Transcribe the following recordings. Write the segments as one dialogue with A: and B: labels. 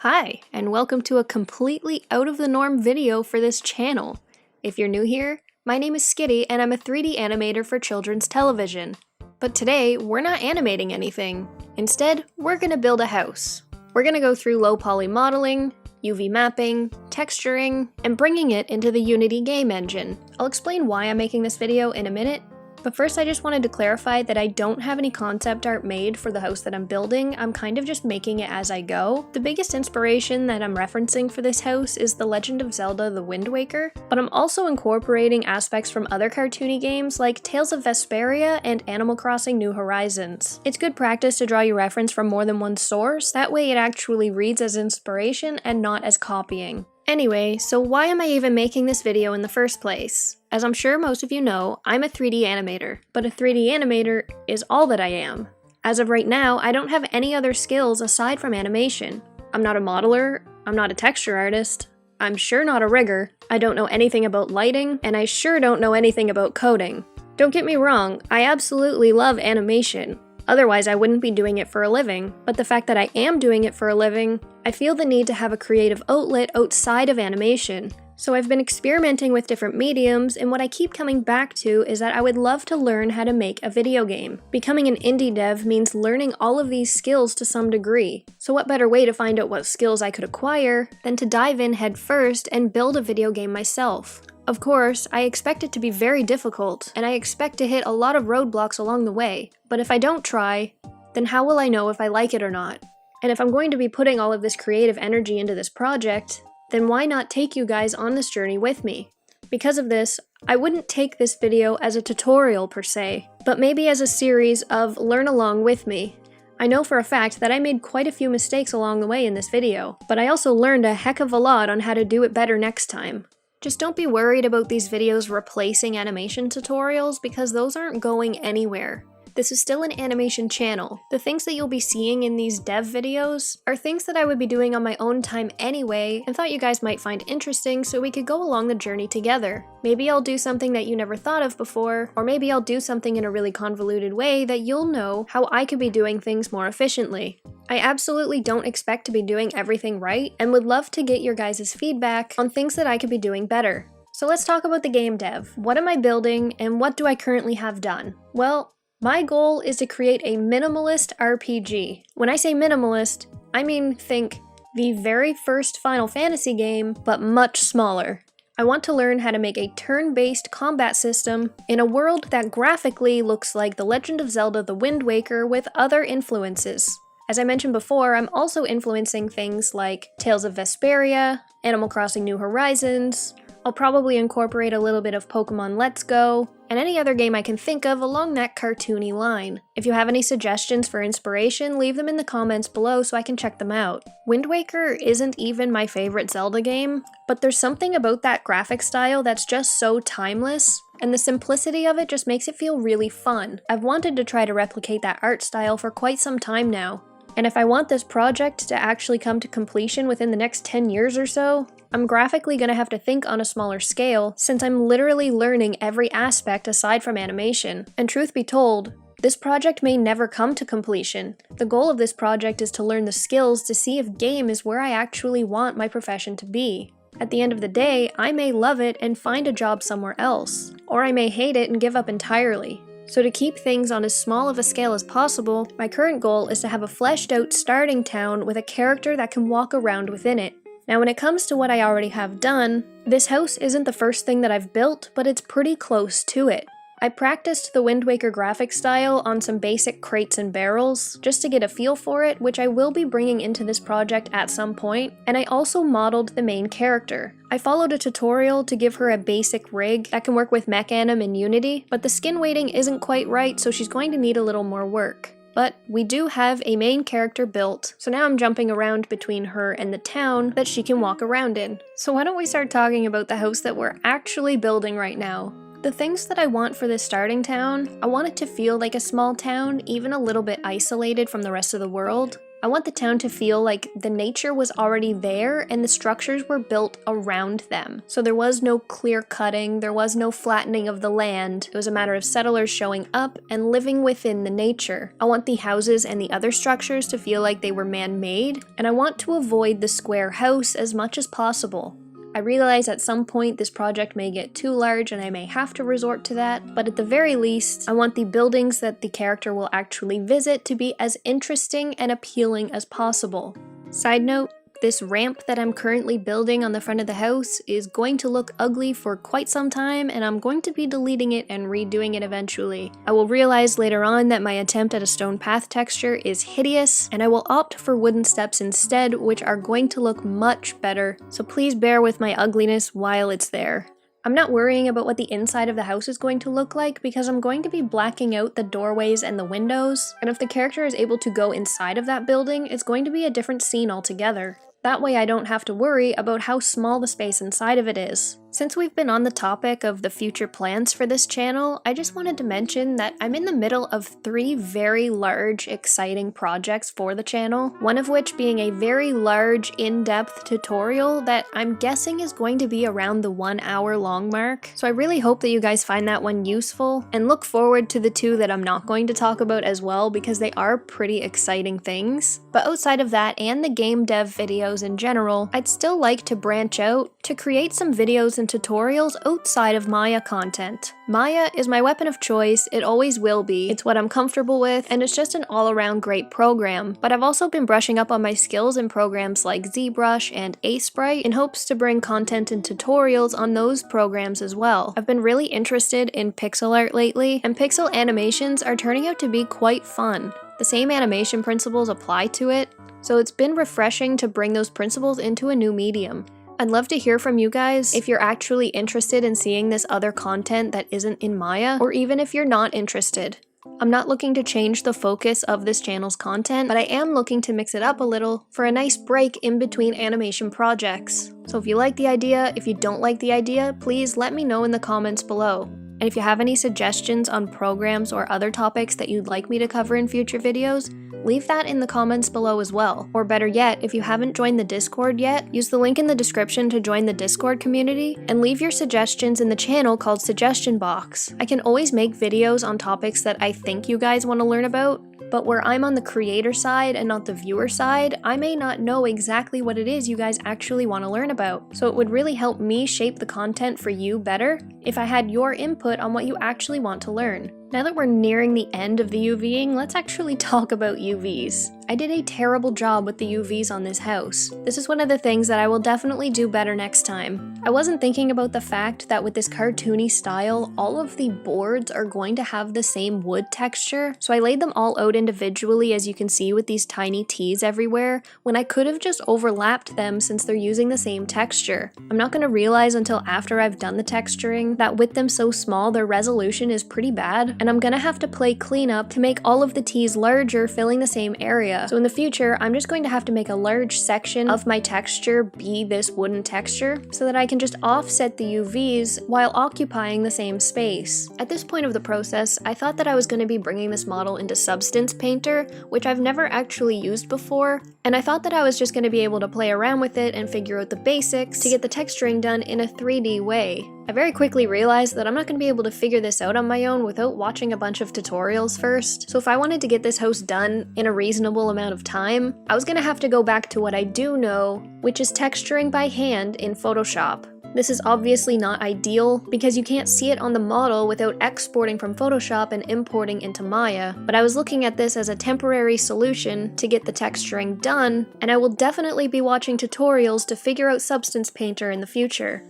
A: Hi, and welcome to a completely out of the norm video for this channel. If you're new here, my name is Skitty and I'm a 3D animator for children's television. But today, we're not animating anything. Instead, we're gonna build a house. We're gonna go through low poly modeling, UV mapping, texturing, and bringing it into the Unity game engine. I'll explain why I'm making this video in a minute, but first I just wanted to clarify that I don't have any concept art made for the house that I'm building. I'm kind of just making it as I go. The biggest inspiration that I'm referencing for this house is The Legend of Zelda: The Wind Waker, but I'm also incorporating aspects from other cartoony games like Tales of Vesperia and Animal Crossing: New Horizons. It's good practice to draw your reference from more than one source, that way it actually reads as inspiration and not as copying. Anyway, so why am I even making this video in the first place? As I'm sure most of you know, I'm a 3D animator, but a 3D animator is all that I am. As of right now, I don't have any other skills aside from animation. I'm not a modeler, I'm not a texture artist, I'm sure not a rigger, I don't know anything about lighting, and I sure don't know anything about coding. Don't get me wrong, I absolutely love animation. Otherwise, I wouldn't be doing it for a living, but the fact that I am doing it for a living, I feel the need to have a creative outlet outside of animation. So I've been experimenting with different mediums, and what I keep coming back to is that I would love to learn how to make a video game. Becoming an indie dev means learning all of these skills to some degree. So what better way to find out what skills I could acquire than to dive in head first and build a video game myself. Of course, I expect it to be very difficult, and I expect to hit a lot of roadblocks along the way, but if I don't try, then how will I know if I like it or not? And if I'm going to be putting all of this creative energy into this project, then why not take you guys on this journey with me? Because of this, I wouldn't take this video as a tutorial per se, but maybe as a series of learn along with me. I know for a fact that I made quite a few mistakes along the way in this video, but I also learned a heck of a lot on how to do it better next time. Just don't be worried about these videos replacing animation tutorials because those aren't going anywhere. This is still an animation channel. The things that you'll be seeing in these dev videos are things that I would be doing on my own time anyway and thought you guys might find interesting so we could go along the journey together. Maybe I'll do something that you never thought of before, or maybe I'll do something in a really convoluted way that you'll know how I could be doing things more efficiently. I absolutely don't expect to be doing everything right and would love to get your guys' feedback on things that I could be doing better. So let's talk about the game dev. What am I building and what do I currently have done? Well, my goal is to create a minimalist RPG. When I say minimalist, I mean think the very first Final Fantasy game, but much smaller. I want to learn how to make a turn-based combat system in a world that graphically looks like The Legend of Zelda: The Wind Waker with other influences. As I mentioned before, I'm also influencing things like Tales of Vesperia, Animal Crossing: New Horizons. I'll probably incorporate a little bit of Pokemon Let's Go, and any other game I can think of along that cartoony line. If you have any suggestions for inspiration, leave them in the comments below so I can check them out. Wind Waker isn't even my favorite Zelda game, but there's something about that graphic style that's just so timeless, and the simplicity of it just makes it feel really fun. I've wanted to try to replicate that art style for quite some time now. And if I want this project to actually come to completion within the next 10 years or so, I'm graphically gonna have to think on a smaller scale since I'm literally learning every aspect aside from animation. And truth be told, this project may never come to completion. The goal of this project is to learn the skills to see if game is where I actually want my profession to be. At the end of the day, I may love it and find a job somewhere else, or I may hate it and give up entirely. So to keep things on as small of a scale as possible, my current goal is to have a fleshed out starting town with a character that can walk around within it. Now when it comes to what I already have done, this house isn't the first thing that I've built, but it's pretty close to it. I practiced the Wind Waker graphic style on some basic crates and barrels, just to get a feel for it, which I will be bringing into this project at some point, and I also modeled the main character. I followed a tutorial to give her a basic rig that can work with Mechanim in Unity, but the skin weighting isn't quite right, so she's going to need a little more work. But we do have a main character built, so now I'm jumping around between her and the town that she can walk around in. So why don't we start talking about the house that we're actually building right now? The things that I want for this starting town, I want it to feel like a small town, even a little bit isolated from the rest of the world. I want the town to feel like the nature was already there and the structures were built around them. So there was no clear cutting, there was no flattening of the land. It was a matter of settlers showing up and living within the nature. I want the houses and the other structures to feel like they were man-made, and I want to avoid the square house as much as possible. I realize at some point this project may get too large and I may have to resort to that, but at the very least, I want the buildings that the character will actually visit to be as interesting and appealing as possible. Side note, this ramp that I'm currently building on the front of the house is going to look ugly for quite some time, and I'm going to be deleting it and redoing it eventually. I will realize later on that my attempt at a stone path texture is hideous, and I will opt for wooden steps instead, which are going to look much better, so please bear with my ugliness while it's there. I'm not worrying about what the inside of the house is going to look like because I'm going to be blacking out the doorways and the windows, and if the character is able to go inside of that building, it's going to be a different scene altogether. That way I don't have to worry about how small the space inside of it is. Since we've been on the topic of the future plans for this channel, I just wanted to mention that I'm in the middle of 3 very large, exciting projects for the channel, one of which being a very large, in-depth tutorial that I'm guessing is going to be around the 1 hour long mark. So I really hope that you guys find that one useful, and look forward to the 2 that I'm not going to talk about as well because they are pretty exciting things. But outside of that and the game dev videos in general, I'd still like to branch out to create some videos and tutorials outside of Maya content. Maya is my weapon of choice, it always will be, it's what I'm comfortable with, and it's just an all-around great program, but I've also been brushing up on my skills in programs like ZBrush and Sprite in hopes to bring content and tutorials on those programs as well. I've been really interested in pixel art lately, and pixel animations are turning out to be quite fun. The same animation principles apply to it, so it's been refreshing to bring those principles into a new medium. I'd love to hear from you guys if you're actually interested in seeing this other content that isn't in Maya, or even if you're not interested. I'm not looking to change the focus of this channel's content, but I am looking to mix it up a little for a nice break in between animation projects. So if you like the idea, if you don't like the idea, please let me know in the comments below. And if you have any suggestions on programs or other topics that you'd like me to cover in future videos, leave that in the comments below as well. Or better yet, if you haven't joined the Discord yet, use the link in the description to join the Discord community, and leave your suggestions in the channel called Suggestion Box. I can always make videos on topics that I think you guys want to learn about, but where I'm on the creator side and not the viewer side, I may not know exactly what it is you guys actually want to learn about. So it would really help me shape the content for you better if I had your input on what you actually want to learn. Now that we're nearing the end of the UVing, let's actually talk about UVs. I did a terrible job with the UVs on this house. This is one of the things that I will definitely do better next time. I wasn't thinking about the fact that with this cartoony style, all of the boards are going to have the same wood texture, so I laid them all out individually, as you can see, with these tiny T's everywhere, when I could have just overlapped them since they're using the same texture. I'm not going to realize until after I've done the texturing that with them so small, their resolution is pretty bad, and I'm gonna have to play cleanup to make all of the T's larger, filling the same area. So in the future, I'm just going to have to make a large section of my texture be this wooden texture, so that I can just offset the UVs while occupying the same space. At this point of the process, I thought that I was going to be bringing this model into Substance Painter, which I've never actually used before, and I thought that I was just going to be able to play around with it and figure out the basics to get the texturing done in a 3D way. I very quickly realized that I'm not going to be able to figure this out on my own without watching a bunch of tutorials first, so if I wanted to get this house done in a reasonable amount of time, I was going to have to go back to what I do know, which is texturing by hand in Photoshop. This is obviously not ideal because you can't see it on the model without exporting from Photoshop and importing into Maya, but I was looking at this as a temporary solution to get the texturing done, and I will definitely be watching tutorials to figure out Substance Painter in the future.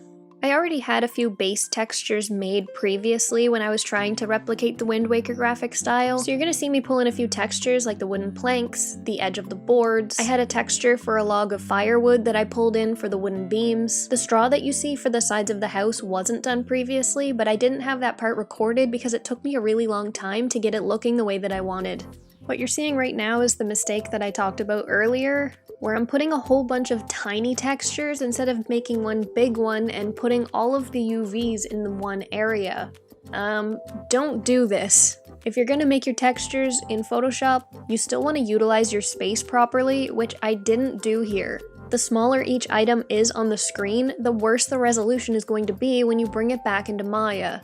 A: I already had a few base textures made previously when I was trying to replicate the Wind Waker graphic style, so you're gonna see me pull in a few textures like the wooden planks, the edge of the boards. I had a texture for a log of firewood that I pulled in for the wooden beams. The straw that you see for the sides of the house wasn't done previously, but I didn't have that part recorded because it took me a really long time to get it looking the way that I wanted. What you're seeing right now is the mistake that I talked about earlier, where I'm putting a whole bunch of tiny textures instead of making one big one and putting all of the UVs in the one area. Don't do this. If you're gonna make your textures in Photoshop, you still want to utilize your space properly, which I didn't do here. The smaller each item is on the screen, the worse the resolution is going to be when you bring it back into Maya.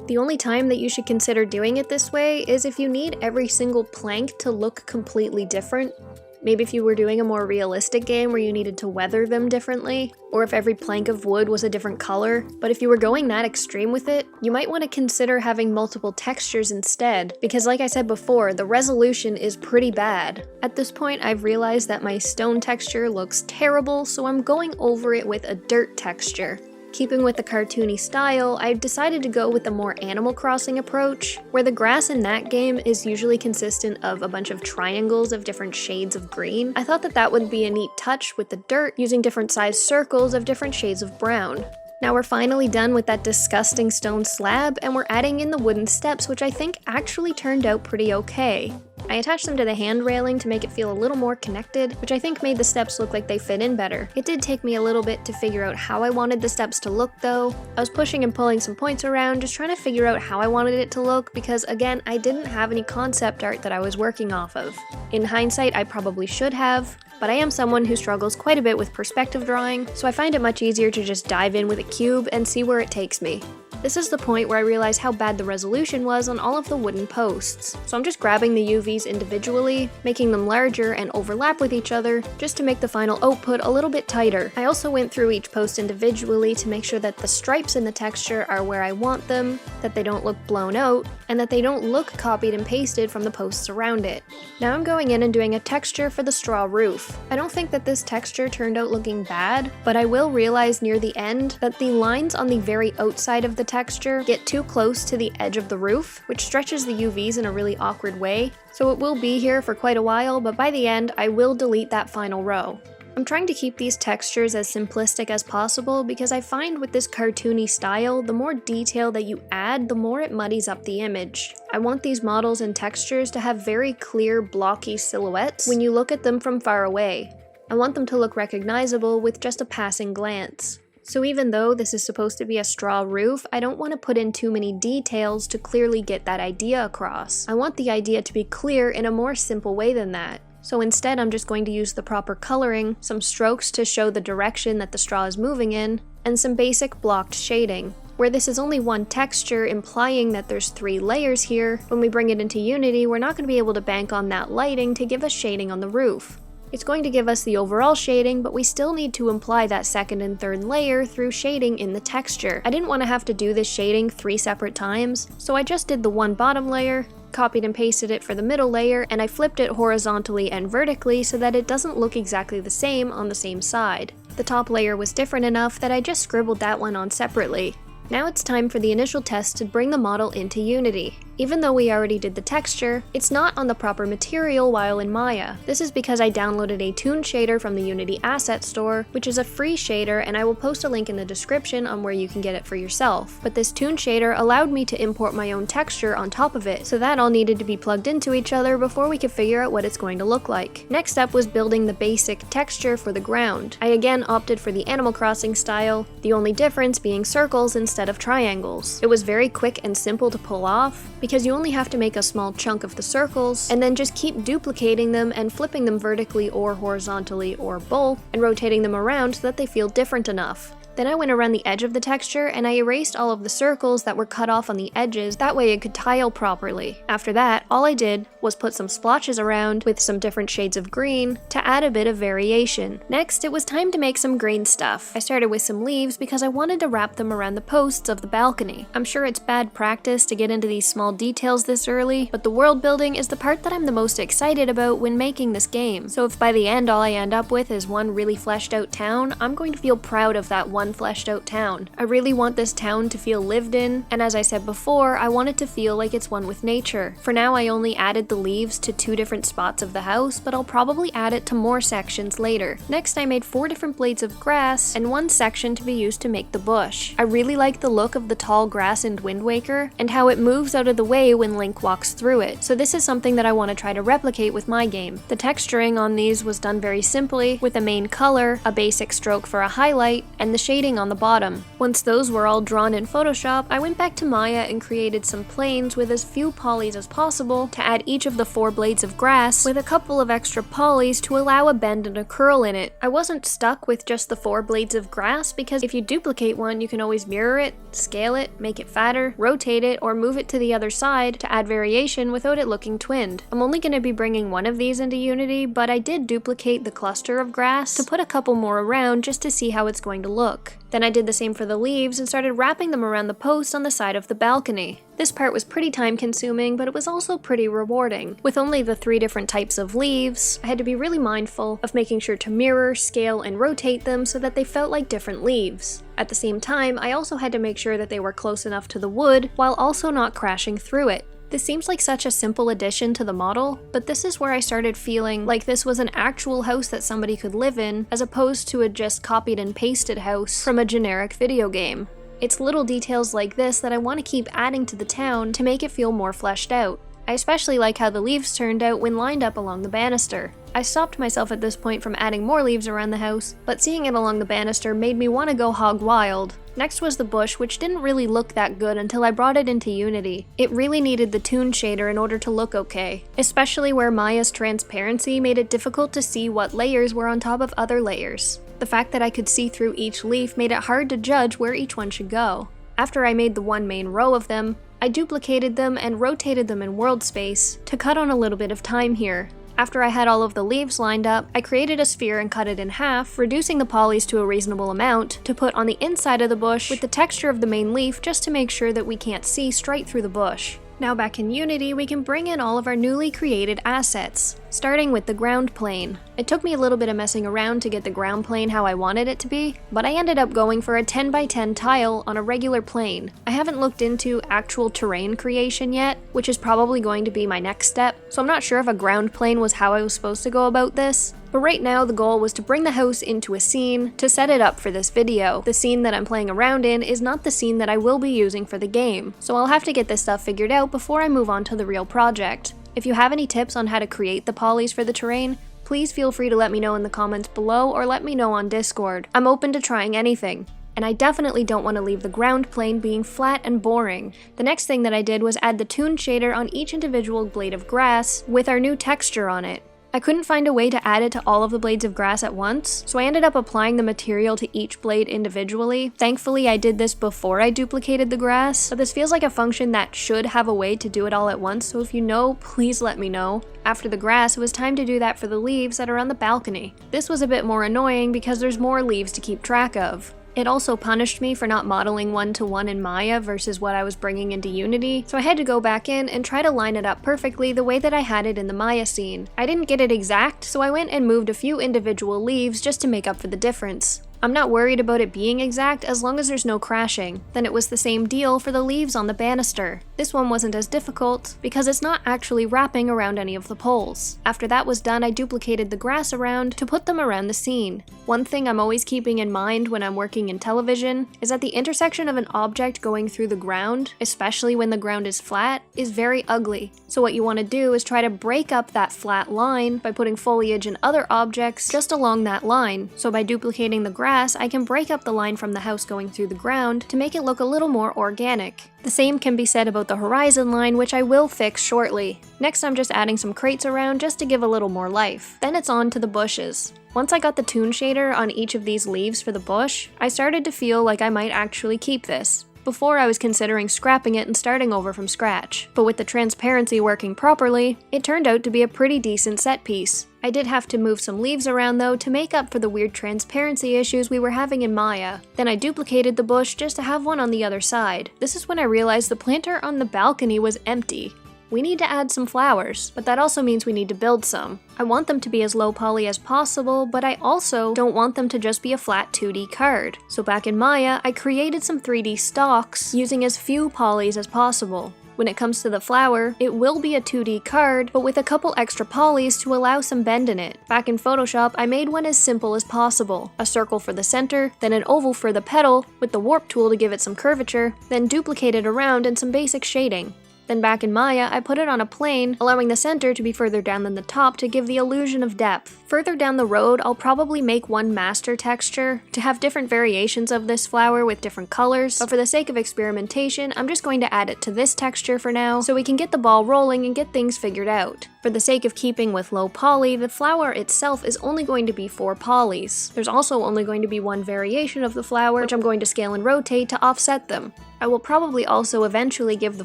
A: The only time that you should consider doing it this way is if you need every single plank to look completely different. Maybe if you were doing a more realistic game where you needed to weather them differently, or if every plank of wood was a different color. But if you were going that extreme with it, you might want to consider having multiple textures instead, because like I said before, the resolution is pretty bad. At this point, I've realized that my stone texture looks terrible, so I'm going over it with a dirt texture. Keeping with the cartoony style, I've decided to go with the more Animal Crossing approach, where the grass in that game is usually consistent of a bunch of triangles of different shades of green. I thought that that would be a neat touch with the dirt, using different sized circles of different shades of brown. Now we're finally done with that disgusting stone slab, and we're adding in the wooden steps, which I think actually turned out pretty okay. I attached them to the hand railing to make it feel a little more connected, which I think made the steps look like they fit in better. It did take me a little bit to figure out how I wanted the steps to look though. I was pushing and pulling some points around, just trying to figure out how I wanted it to look, because again, I didn't have any concept art that I was working off of. In hindsight, I probably should have, but I am someone who struggles quite a bit with perspective drawing, so I find it much easier to just dive in with a cube and see where it takes me. This is the point where I realized how bad the resolution was on all of the wooden posts. So I'm just grabbing the UVs individually, making them larger and overlap with each other, just to make the final output a little bit tighter. I also went through each post individually to make sure that the stripes in the texture are where I want them, that they don't look blown out, and that they don't look copied and pasted from the posts around it. Now I'm going in and doing a texture for the straw roof. I don't think that this texture turned out looking bad, but I will realize near the end that the lines on the very outside of the texture get too close to the edge of the roof, which stretches the UVs in a really awkward way. So it will be here for quite a while, but by the end, I will delete that final row. I'm trying to keep these textures as simplistic as possible because I find with this cartoony style, the more detail that you add, the more it muddies up the image. I want these models and textures to have very clear, blocky silhouettes when you look at them from far away. I want them to look recognizable with just a passing glance. So even though this is supposed to be a straw roof, I don't want to put in too many details to clearly get that idea across. I want the idea to be clear in a more simple way than that. So instead, I'm just going to use the proper coloring, some strokes to show the direction that the straw is moving in, and some basic blocked shading. Where this is only one texture, implying that there's 3 layers here, when we bring it into Unity, we're not going to be able to bank on that lighting to give us shading on the roof. It's going to give us the overall shading, but we still need to imply that second and third layer through shading in the texture. I didn't want to have to do this shading 3 separate times, so I just did the one bottom layer, copied and pasted it for the middle layer, and I flipped it horizontally and vertically so that it doesn't look exactly the same on the same side. The top layer was different enough that I just scribbled that one on separately. Now it's time for the initial test to bring the model into Unity. Even though we already did the texture, it's not on the proper material while in Maya. This is because I downloaded a toon shader from the Unity Asset Store, which is a free shader, and I will post a link in the description on where you can get it for yourself. But this toon shader allowed me to import my own texture on top of it, so that all needed to be plugged into each other before we could figure out what it's going to look like. Next step was building the basic texture for the ground. I again opted for the Animal Crossing style, the only difference being circles instead of triangles. It was very quick and simple to pull off, because you only have to make a small chunk of the circles, and then just keep duplicating them and flipping them vertically or horizontally or both, and rotating them around so that they feel different enough. Then I went around the edge of the texture and I erased all of the circles that were cut off on the edges, that way it could tile properly. After that, all I did was put some splotches around with some different shades of green to add a bit of variation. Next, it was time to make some green stuff. I started with some leaves because I wanted to wrap them around the posts of the balcony. I'm sure it's bad practice to get into these small details this early, but the world building is the part that I'm the most excited about when making this game. So if by the end all I end up with is one really fleshed out town, I'm going to feel proud of that one fleshed out town. I really want this town to feel lived in, and as I said before, I want it to feel like it's one with nature. For now, I only added the leaves to 2 different spots of the house, but I'll probably add it to more sections later. Next, I made 4 different blades of grass and 1 section to be used to make the bush. I really like the look of the tall grass in Wind Waker and how it moves out of the way when Link walks through it, so this is something that I want to try to replicate with my game. The texturing on these was done very simply, with a main color, a basic stroke for a highlight, and the shade shading on the bottom. Once those were all drawn in Photoshop, I went back to Maya and created some planes with as few polys as possible to add each of the 4 blades of grass with a couple of extra polys to allow a bend and a curl in it. I wasn't stuck with just the 4 blades of grass because if you duplicate one, you can always mirror it, scale it, make it fatter, rotate it, or move it to the other side to add variation without it looking twinned. I'm only going to be bringing one of these into Unity, but I did duplicate the cluster of grass to put a couple more around just to see how it's going to look. Then I did the same for the leaves and started wrapping them around the posts on the side of the balcony. This part was pretty time consuming, but it was also pretty rewarding. With only the 3 different types of leaves, I had to be really mindful of making sure to mirror, scale, and rotate them so that they felt like different leaves. At the same time, I also had to make sure that they were close enough to the wood while also not crashing through it. This seems like such a simple addition to the model, but this is where I started feeling like this was an actual house that somebody could live in, as opposed to a just copied and pasted house from a generic video game. It's little details like this that I want to keep adding to the town to make it feel more fleshed out. I especially like how the leaves turned out when lined up along the banister. I stopped myself at this point from adding more leaves around the house, but seeing it along the banister made me want to go hog wild. Next was the bush, which didn't really look that good until I brought it into Unity. It really needed the toon shader in order to look okay, especially where Maya's transparency made it difficult to see what layers were on top of other layers. The fact that I could see through each leaf made it hard to judge where each one should go. After I made the one main row of them, I duplicated them and rotated them in world space to cut on a little bit of time here. After I had all of the leaves lined up, I created a sphere and cut it in half, reducing the polys to a reasonable amount to put on the inside of the bush with the texture of the main leaf just to make sure that we can't see straight through the bush. Now back in Unity, we can bring in all of our newly created assets, starting with the ground plane. It took me a little bit of messing around to get the ground plane how I wanted it to be, but I ended up going for a 10 by 10 tile on a regular plane. I haven't looked into actual terrain creation yet, which is probably going to be my next step, so I'm not sure if a ground plane was how I was supposed to go about this. But right now the goal was to bring the house into a scene to set it up for this video. The scene that I'm playing around in is not the scene that I will be using for the game, so I'll have to get this stuff figured out before I move on to the real project. If you have any tips on how to create the polys for the terrain, please feel free to let me know in the comments below or let me know on Discord. I'm open to trying anything. And I definitely don't want to leave the ground plane being flat and boring. The next thing that I did was add the toon shader on each individual blade of grass with our new texture on it. I couldn't find a way to add it to all of the blades of grass at once, so I ended up applying the material to each blade individually. Thankfully, I did this before I duplicated the grass, but this feels like a function that should have a way to do it all at once, so if you know, please let me know. After the grass, it was time to do that for the leaves that are on the balcony. This was a bit more annoying because there's more leaves to keep track of. It also punished me for not modeling 1-to-1 in Maya versus what I was bringing into Unity, so I had to go back in and try to line it up perfectly the way that I had it in the Maya scene. I didn't get it exact, so I went and moved a few individual leaves just to make up for the difference. I'm not worried about it being exact as long as there's no crashing. Then it was the same deal for the leaves on the banister. This one wasn't as difficult because it's not actually wrapping around any of the poles. After that was done, I duplicated the grass around to put them around the scene. One thing I'm always keeping in mind when I'm working in television is that the intersection of an object going through the ground, especially when the ground is flat, is very ugly. So what you want to do is try to break up that flat line by putting foliage and other objects just along that line. So by duplicating the grass, I can break up the line from the house going through the ground to make it look a little more organic. The same can be said about the horizon line, which I will fix shortly. Next, I'm just adding some crates around just to give a little more life. Then it's on to the bushes. Once I got the toon shader on each of these leaves for the bush, I started to feel like I might actually keep this. Before I was considering scrapping it and starting over from scratch, but with the transparency working properly, it turned out to be a pretty decent set piece. I did have to move some leaves around though to make up for the weird transparency issues we were having in Maya. Then I duplicated the bush just to have one on the other side. This is when I realized the planter on the balcony was empty. We need to add some flowers, but that also means we need to build some. I want them to be as low poly as possible, but I also don't want them to just be a flat 2D card. So back in Maya, I created some 3D stalks using as few polys as possible. When it comes to the flower, it will be a 2D card, but with a couple extra polys to allow some bend in it. Back in Photoshop, I made one as simple as possible. A circle for the center, then an oval for the petal, with the warp tool to give it some curvature, then duplicate it around and some basic shading. Then back in Maya, I put it on a plane, allowing the center to be further down than the top to give the illusion of depth. Further down the road, I'll probably make one master texture to have different variations of this flower with different colors, but for the sake of experimentation, I'm just going to add it to this texture for now, so we can get the ball rolling and get things figured out. For the sake of keeping with low poly, the flower itself is only going to be 4 polys. There's also only going to be one variation of the flower, which I'm going to scale and rotate to offset them. I will probably also eventually give the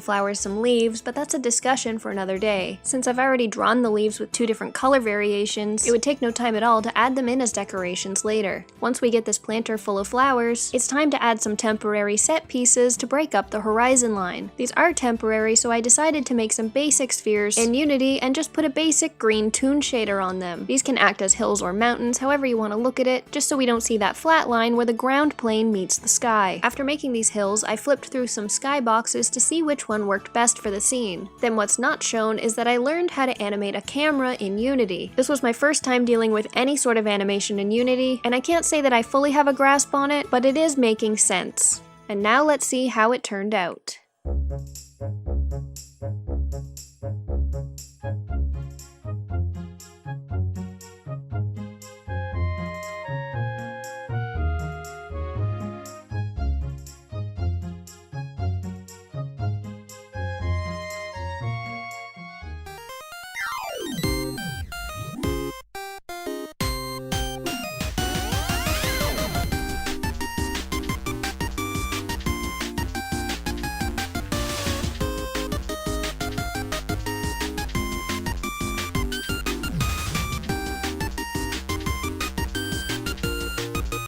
A: flowers some leaves, but that's a discussion for another day. Since I've already drawn the leaves with 2 different color variations, it would take no time at all to add them in as decorations later. Once we get this planter full of flowers, it's time to add some temporary set pieces to break up the horizon line. These are temporary, so I decided to make some basic spheres in Unity and just put a basic green toon shader on them. These can act as hills or mountains, however you want to look at it, just so we don't see that flat line where the ground plane meets the sky. After making these hills, I flipped through some skyboxes to see which one worked best for the scene. Then what's not shown is that I learned how to animate a camera in Unity. This was my first time dealing with any sort of animation in Unity, and I can't say that I fully have a grasp on it, but it is making sense. And now let's see how it turned out.